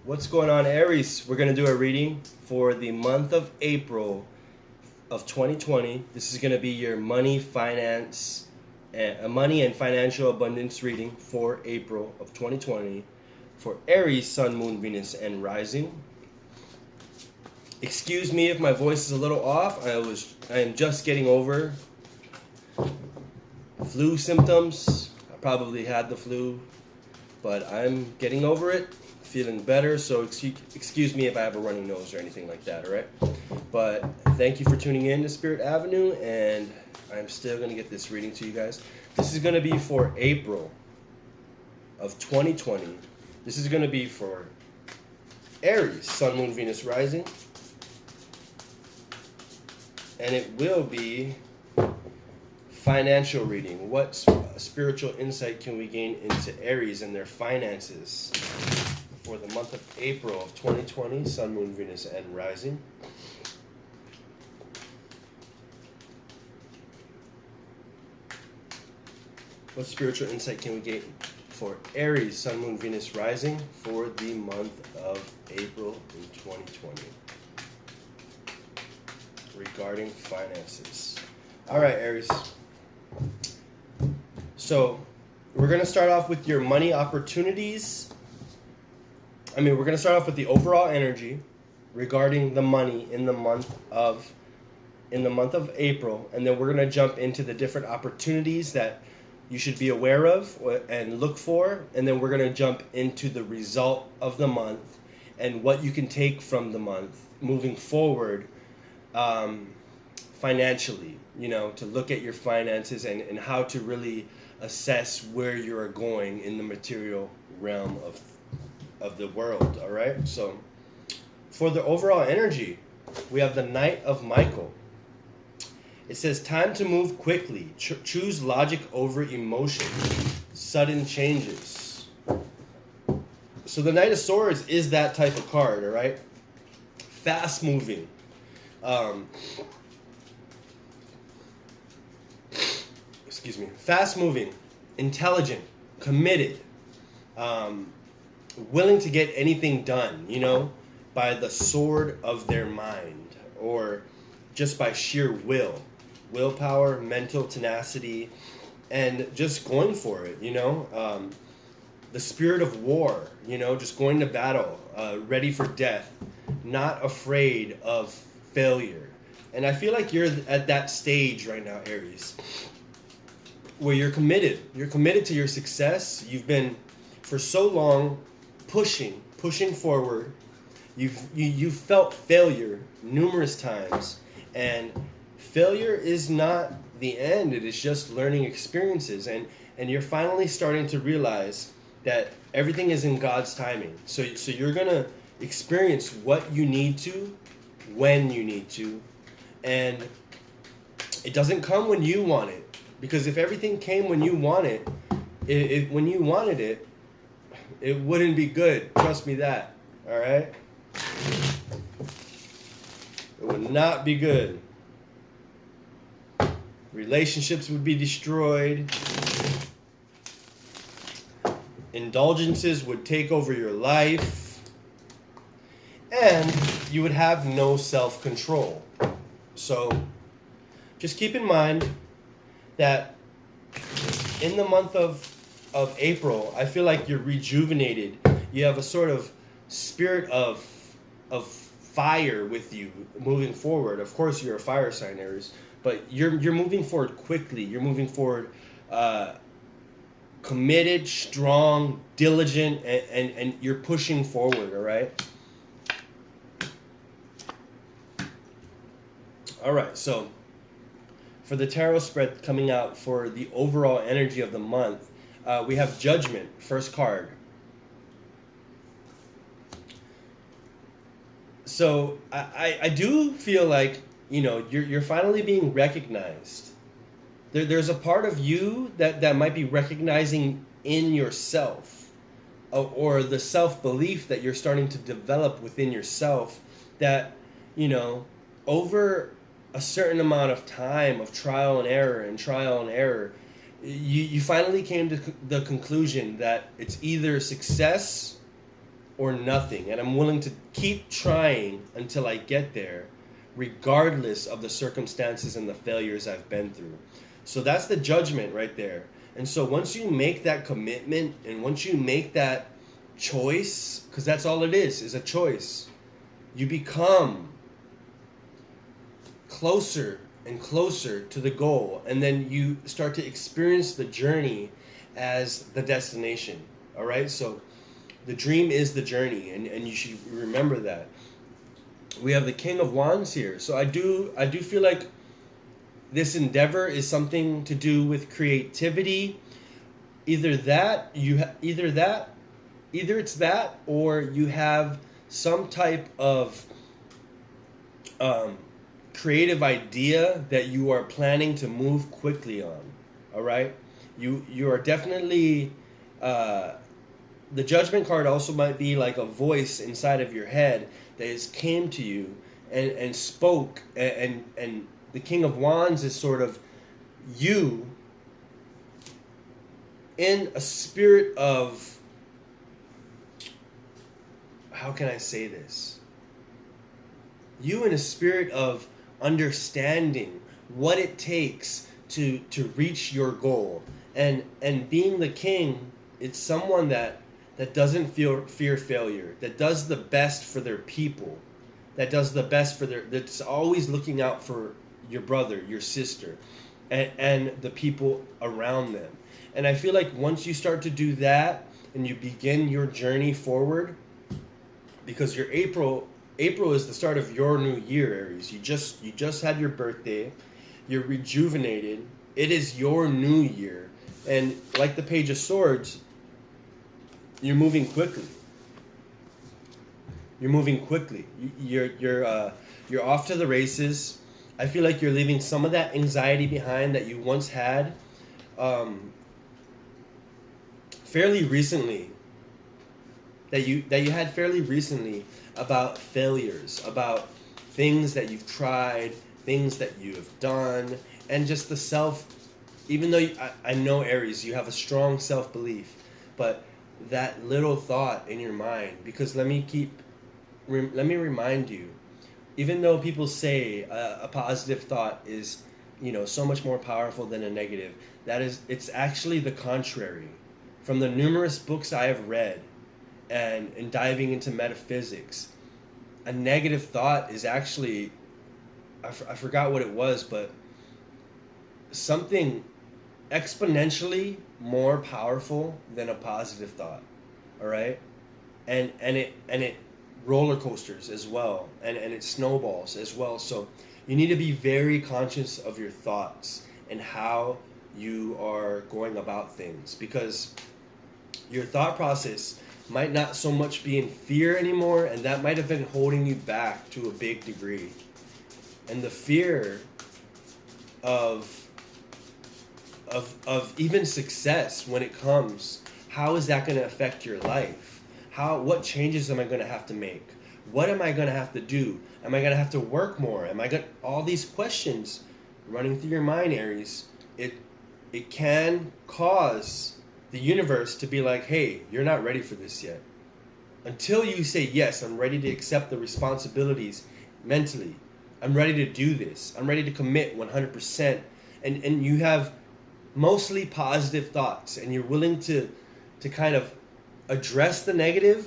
What's going on, Aries? We're going to do a reading for the month of April of 2020. This is going to be your money and financial abundance reading for April of 2020 for Aries, Sun, Moon, Venus, and Rising. Excuse me if my voice is a little off. I am just getting over flu symptoms. I probably had the flu, but I'm getting over it. Feeling better, so excuse me if I have a runny nose or anything like that, all right? But thank you for tuning in to Spirit Avenue, and I'm still going to get this reading to you guys. This is going to be for April of 2020. This is going to be for Aries, Sun, Moon, Venus, Rising. And it will be financial reading. What spiritual insight can we gain into Aries and their finances for the month of April of 2020, Sun, Moon, Venus, and Rising? What spiritual insight can we gain for Aries, Sun, Moon, Venus, Rising for the month of April in 2020 regarding finances? All right, Aries. So we're going to start off with your money opportunities. We're going to start off with the overall energy regarding the money in the month of April, and then we're going to jump into the different opportunities that you should be aware of and look for, and then we're going to jump into the result of the month and what you can take from the month moving forward financially, to look at your finances and how to really assess where you are going in the material realm of the world. All right, so for the overall energy, we have the Knight of Michael. It says, time to move quickly. Choose logic over emotion. Sudden changes. So the Knight of Swords is that type of card, all right? Fast moving. Fast moving, intelligent, committed, willing to get anything done, by the sword of their mind or just by sheer willpower, mental tenacity, and just going for it, the spirit of war, just going to battle, ready for death, not afraid of failure. And I feel like you're at that stage right now, Aries, where you're committed to your success. You've been for so long pushing forward. You've felt failure numerous times, and failure is not the end. It is just learning experiences, and you're finally starting to realize that everything is in God's timing. So you're gonna experience what you need to, when you need to, and it doesn't come when you want it. Because if everything came when you want it, when you wanted it, it wouldn't be good. Trust me that. All right? It would not be good. Relationships would be destroyed. Indulgences would take over your life. And you would have no self-control. So just keep in mind that in the month of April, I feel like you're rejuvenated. You have a sort of spirit of fire with you moving forward. Of course, you're a fire sign, Aries, but you're moving forward quickly. You're moving forward committed, strong, diligent, and you're pushing forward, all right? All right, so for the tarot spread coming out for the overall energy of the month, we have Judgment, first card. So I do feel like, you're finally being recognized. There's a part of you that might be recognizing in yourself, or the self-belief that you're starting to develop within yourself that, over a certain amount of time of trial and error, you finally came to the conclusion that it's either success or nothing, and I'm willing to keep trying until I get there, regardless of the circumstances and the failures I've been through. So that's the judgment right there. And so once you make that commitment and once you make that choice, because that's all it is a choice, you become closer and closer to the goal, and then you start to experience the journey as the destination. All right, so the dream is the journey, and you should remember that. We have the King of Wands here, so I do feel like this endeavor is something to do with creativity. Either it's that, or you have some type of creative idea that you are planning to move quickly on. All right, you are definitely the Judgment card also might be like a voice inside of your head that has came to you and spoke, and the King of Wands is sort of you in a spirit of, how can I say this? You in a spirit of understanding what it takes to reach your goal. And being the king, it's someone that doesn't fear failure, that does the best for their people, that's always looking out for your brother, your sister, and the people around them. And I feel like once you start to do that and you begin your journey forward, because your April is the start of your new year, Aries. You just had your birthday. You're rejuvenated. It is your new year. And like the Page of Swords, you're moving quickly. You're off to the races. I feel like you're leaving some of that anxiety behind that you once had fairly recently. That you had fairly recently, about failures, about things that you've tried, things that you have done, and just the self. Even though I know, Aries, you have a strong self-belief, but that little thought in your mind, because let me remind you, even though people say a positive thought is, so much more powerful than a negative, it's actually the contrary. From the numerous books I have read, and in diving into metaphysics, a negative thought is actually, I forgot what it was, but something exponentially more powerful than a positive thought. All right, and it roller coasters as well, and it snowballs as well. So you need to be very conscious of your thoughts and how you are going about things, because your thought process might not so much be in fear anymore, and that might have been holding you back to a big degree. And the fear of even success, when it comes, how is that going to affect your life? What changes am I going to have to make? What am I going to have to do? Am I going to have to work more? All these questions running through your mind, Aries, it can cause the universe to be like, hey, you're not ready for this yet. Until you say, yes, I'm ready to accept the responsibilities mentally. I'm ready to do this. I'm ready to commit 100%. And you have mostly positive thoughts, and you're willing to kind of address the negative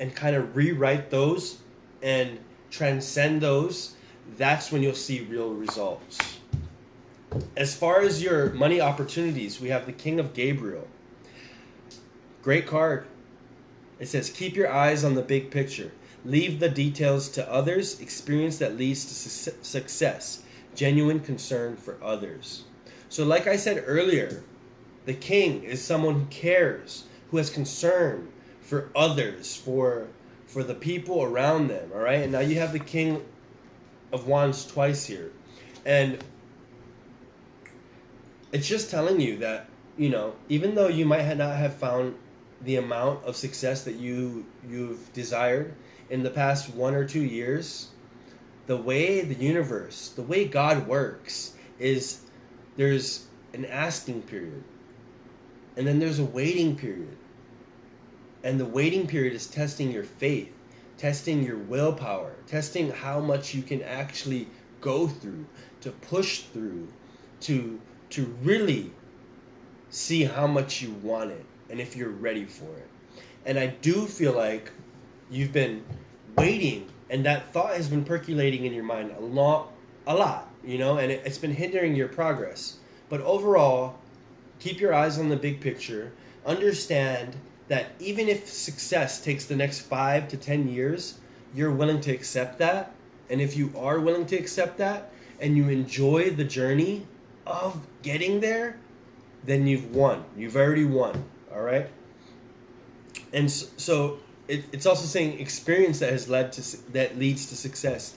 and kind of rewrite those and transcend those. That's when you'll see real results. As far as your money opportunities, we have the King of Gabriel. Great card. It says, keep your eyes on the big picture. Leave the details to others. Experience that leads to success. Genuine concern for others. So like I said earlier, the king is someone who cares, who has concern for others, for the people around them, all right? And now you have the King of Wands twice here. And it's just telling you that, even though you might not have found the amount of success that you've desired in the past 1 or 2 years, the way the universe, the way God works is there's an asking period, and then there's a waiting period. And the waiting period is testing your faith, testing your willpower, testing how much you can actually go through, to push through, to really see how much you want it and if you're ready for it. And I do feel like you've been waiting, and that thought has been percolating in your mind a lot, and it's been hindering your progress. But overall, keep your eyes on the big picture. Understand that even if success takes the next 5 to 10 years, you're willing to accept that. And if you are willing to accept that and you enjoy the journey of getting there, then you've won. You've already won. All right? And so it's also saying experience that leads to success.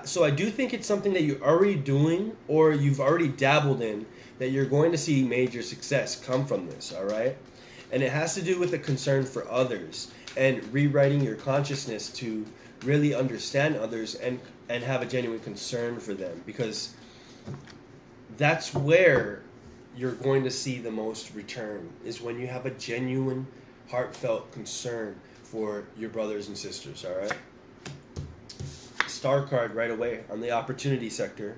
So I do think it's something that you're already doing or you've already dabbled in, that you're going to see major success come from this, all right? And it has to do with a concern for others and rewriting your consciousness to really understand others and have a genuine concern for them, because that's where you're going to see the most return, is when you have a genuine, heartfelt concern for your brothers and sisters, all right? Star card right away on the opportunity sector.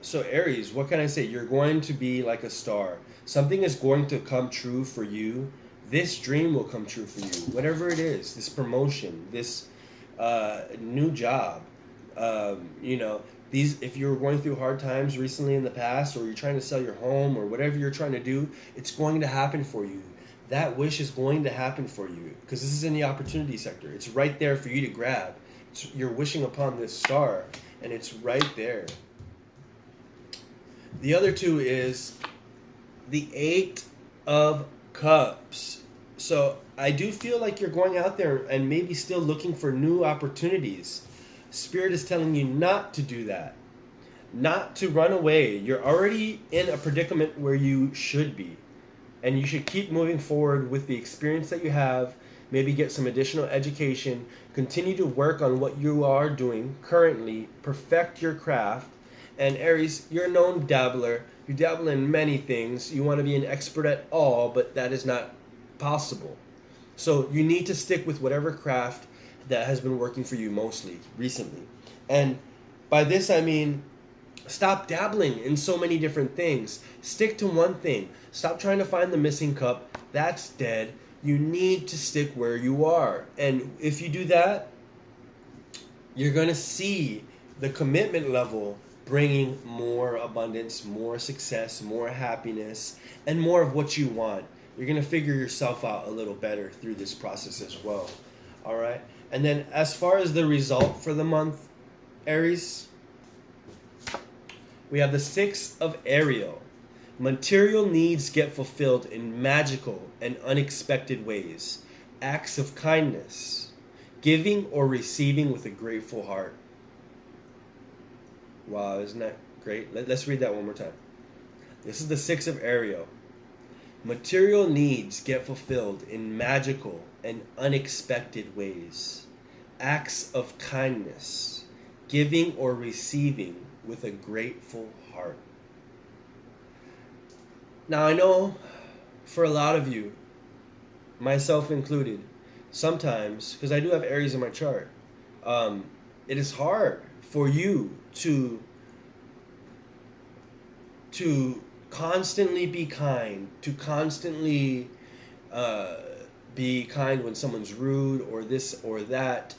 So Aries, what can I say? You're going to be like a star. Something is going to come true for you. This dream will come true for you. Whatever it is, this promotion, this new job, if you were going through hard times recently in the past, or you're trying to sell your home, or whatever you're trying to do, it's going to happen for you. That wish is going to happen for you, because this is in the opportunity sector. It's right there for you to grab. You're wishing upon this star, and it's right there. The other two is the 8 of Cups. So I do feel like you're going out there and maybe still looking for new opportunities. Spirit is telling you not to do that, not to run away. You're already in a predicament where you should be, and you should keep moving forward with the experience that you have. Maybe get some additional education, continue to work on what you are doing currently, perfect your craft. And Aries, you're a known dabbler. You dabble in many things. You want to be an expert at all, but that is not possible. So you need to stick with whatever craft that has been working for you mostly recently. And by this I mean, stop dabbling in so many different things. Stick to one thing. Stop trying to find the missing cup. That's dead. You need to stick where you are. And if you do that, you're going to see the commitment level bringing more abundance, more success, more happiness, and more of what you want. You're going to figure yourself out a little better through this process as well. All right? And then as far as the result for the month, Aries, we have the 6 of Ariel. Material needs get fulfilled in magical and unexpected ways. Acts of kindness. Giving or receiving with a grateful heart. Wow, isn't that great? Let's read that one more time. This is the 6 of Ariel. Material needs get fulfilled in magical and unexpected ways. Acts of kindness. Giving or receiving with a grateful heart. Now I know for a lot of you, myself included, sometimes, because I do have Aries in my chart, it is hard for you to constantly be kind, to constantly be kind when someone's rude or this or that,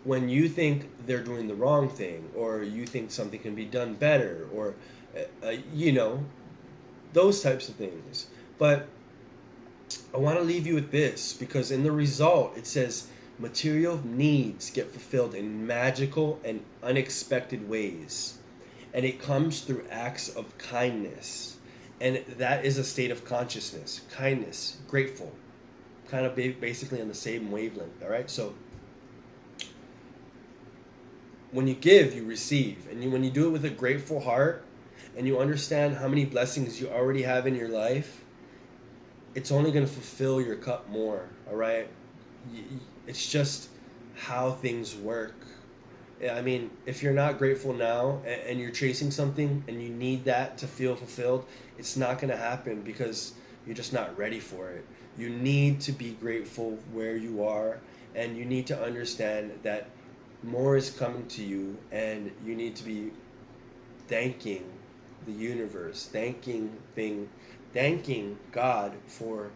when you think they're doing the wrong thing, or you think something can be done better, or those types of things. But I want to leave you with this, because in the result it says material needs get fulfilled in magical and unexpected ways, and it comes through acts of kindness, and that is a state of consciousness. Kindness, grateful, kind of basically on the same wavelength. All right, so when you give, you receive, and when you do it with a grateful heart, and you understand how many blessings you already have in your life, it's only going to fulfill your cup more. All right, it's just how things work. I mean, if you're not grateful now and you're chasing something and you need that to feel fulfilled, it's not going to happen, because You're just not ready for it. You need to be grateful where you are, and you need to understand that more is coming to you, and you need to be thanking the universe, thanking God for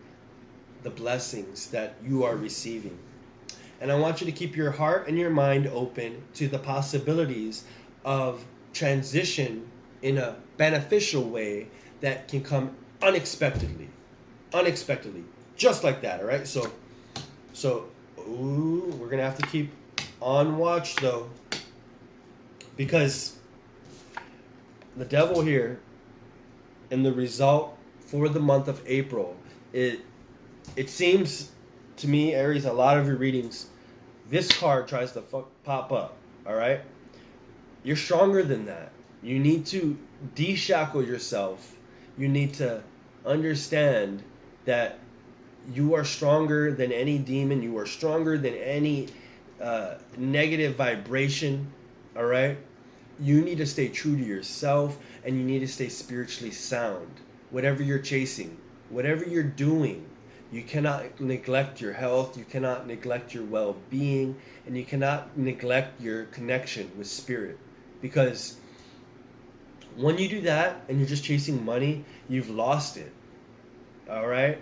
the blessings that you are receiving. And I want you to keep your heart and your mind open to the possibilities of transition in a beneficial way that can come unexpectedly, just like that. All right. So, we're gonna have to keep on watch though, because the devil here, and the result for the month of April, it seems to me, Aries, a lot of your readings, this card tries to pop up. All right. You're stronger than that. You need to de-shackle yourself. You need to understand that you are stronger than any demon. You are stronger than any negative vibration. All right. You need to stay true to yourself, and you need to stay spiritually sound. Whatever you're chasing, whatever you're doing, you cannot neglect your health. You cannot neglect your well-being, and you cannot neglect your connection with spirit. Because when you do that and you're just chasing money, you've lost it. All right?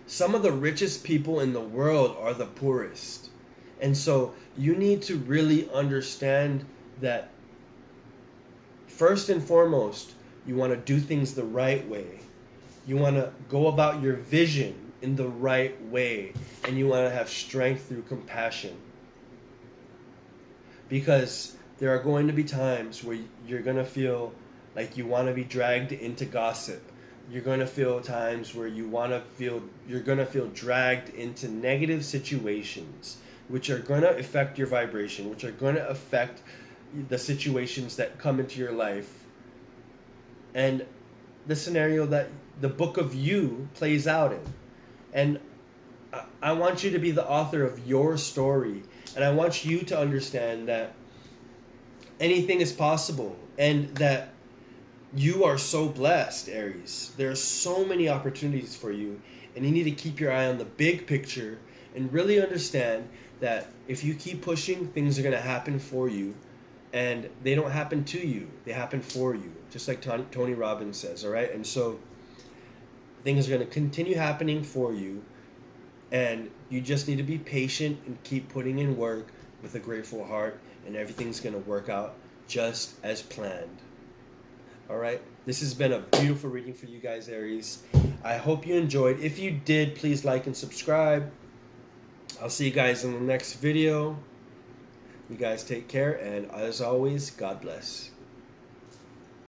Some of the richest people in the world are the poorest. And so you need to really understand that first and foremost, you want to do things the right way. You want to go about your vision in the right way. And you want to have strength through compassion. Because there are going to be times where you're going to feel like you want to be dragged into gossip. You're going to feel times where you're going to feel dragged into negative situations, which are going to affect your vibration, which are going to affect the situations that come into your life. And the scenario that the book of you plays out in. And I want you to be the author of your story. And I want you to understand that anything is possible, and that you are so blessed, Aries. There are so many opportunities for you, and you need to keep your eye on the big picture and really understand that if you keep pushing, things are going to happen for you, and they don't happen to you. They happen for you, just like Tony Robbins says, all right? And so things are going to continue happening for you, and you just need to be patient and keep putting in work with a grateful heart, and everything's going to work out just as planned. All right? This has been a beautiful reading for you guys, Aries. I hope you enjoyed. If you did, please like and subscribe. I'll see you guys in the next video. You guys take care, and as always, God bless.